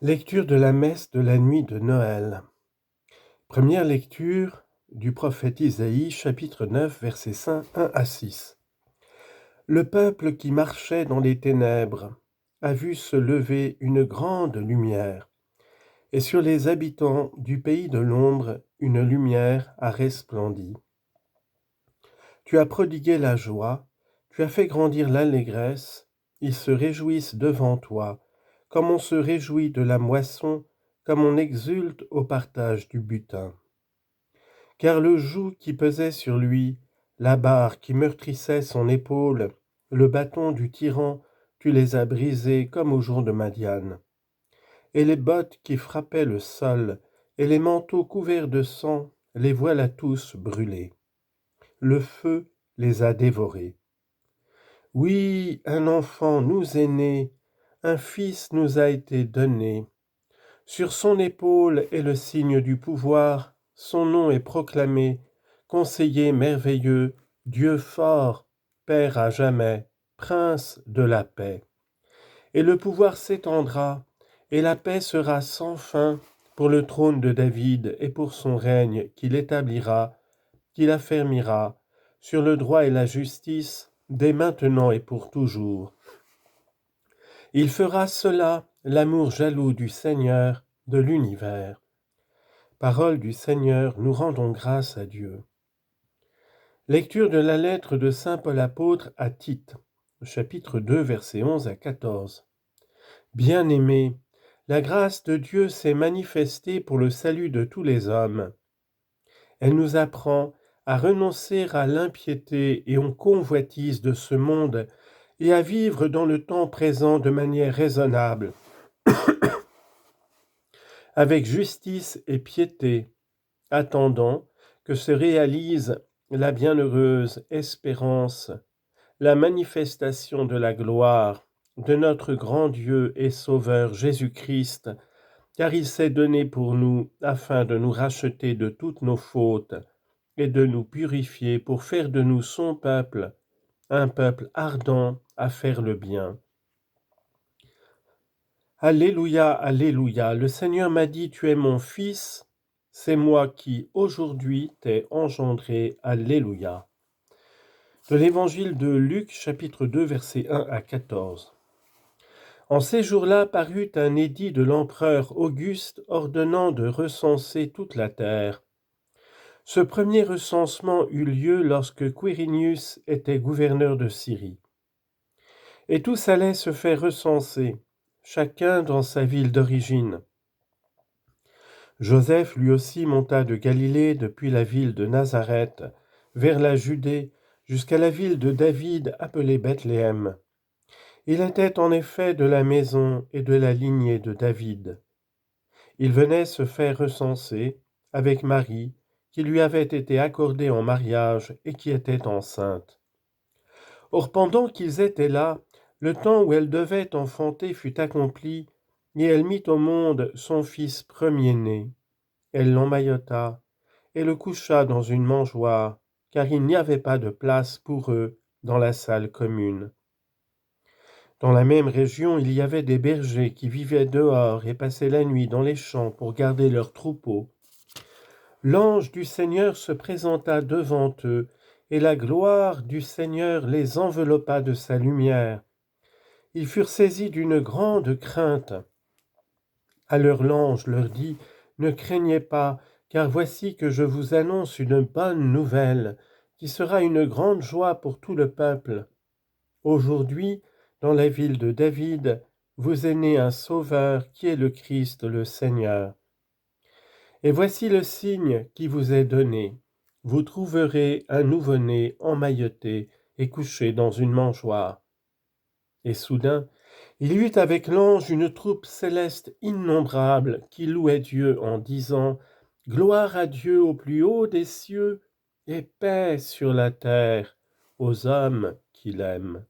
Lecture de la messe de la nuit de Noël. Première lecture du prophète Isaïe, chapitre 9, versets 1 à 6. Le peuple qui marchait dans les ténèbres a vu se lever une grande lumière, et sur les habitants du pays de l'ombre, une lumière a resplendi. Tu as prodigué la joie, tu as fait grandir l'allégresse, ils se réjouissent devant toi, comme on se réjouit de la moisson, comme on exulte au partage du butin. Car le joug qui pesait sur lui, la barre qui meurtrissait son épaule, le bâton du tyran, tu les as brisés comme au jour de Madian. Et les bottes qui frappaient le sol, et les manteaux couverts de sang, les voilà tous brûlés. Le feu les a dévorés. Oui, un enfant nous est né, un fils nous a été donné. Sur son épaule est le signe du pouvoir, son nom est proclamé, conseiller merveilleux, Dieu fort, Père à jamais, Prince de la paix. Et le pouvoir s'étendra, et la paix sera sans fin pour le trône de David et pour son règne qu'il établira, qu'il affermira, sur le droit et la justice, dès maintenant et pour toujours. Il fera cela l'amour jaloux du Seigneur de l'univers. Parole du Seigneur, nous rendons grâce à Dieu. Lecture de la lettre de saint Paul apôtre à Tite, chapitre 2, versets 11 à 14. Bien-aimés, la grâce de Dieu s'est manifestée pour le salut de tous les hommes. Elle nous apprend à renoncer à l'impiété et aux convoitises de ce monde et à vivre dans le temps présent de manière raisonnable, avec justice et piété, attendant que se réalise la bienheureuse espérance, la manifestation de la gloire de notre grand Dieu et Sauveur Jésus-Christ, car il s'est donné pour nous afin de nous racheter de toutes nos fautes et de nous purifier pour faire de nous son peuple, un peuple ardent à faire le bien. Alléluia, Alléluia, le Seigneur m'a dit, tu es mon fils, c'est moi qui aujourd'hui t'ai engendré, Alléluia. De l'évangile de Luc, chapitre 2, versets 1 à 14. En ces jours-là parut un édit de l'empereur Auguste ordonnant de recenser toute la terre. Ce premier recensement eut lieu lorsque Quirinius était gouverneur de Syrie. Et tous allaient se faire recenser, chacun dans sa ville d'origine. Joseph lui aussi monta de Galilée depuis la ville de Nazareth vers la Judée jusqu'à la ville de David appelée Bethléem. Il était en effet de la maison et de la lignée de David. Il venait se faire recenser avec Marie, qui lui avait été accordée en mariage et qui était enceinte. Or pendant qu'ils étaient là, le temps où elle devait enfanter fut accompli, et elle mit au monde son fils premier-né. Elle l'emmaillota et le coucha dans une mangeoire, car il n'y avait pas de place pour eux dans la salle commune. Dans la même région, il y avait des bergers qui vivaient dehors et passaient la nuit dans les champs pour garder leurs troupeaux. L'ange du Seigneur se présenta devant eux, et la gloire du Seigneur les enveloppa de sa lumière. Ils furent saisis d'une grande crainte. Alors l'ange leur dit, « Ne craignez pas, car voici que je vous annonce une bonne nouvelle, qui sera une grande joie pour tout le peuple. Aujourd'hui, dans la ville de David, vous est né un Sauveur qui est le Christ, le Seigneur. Et voici le signe qui vous est donné. Vous trouverez un nouveau-né emmailloté et couché dans une mangeoire. » Et soudain, il y eut avec l'ange une troupe céleste innombrable qui louait Dieu en disant « Gloire à Dieu au plus haut des cieux et paix sur la terre aux hommes qu'il aime. »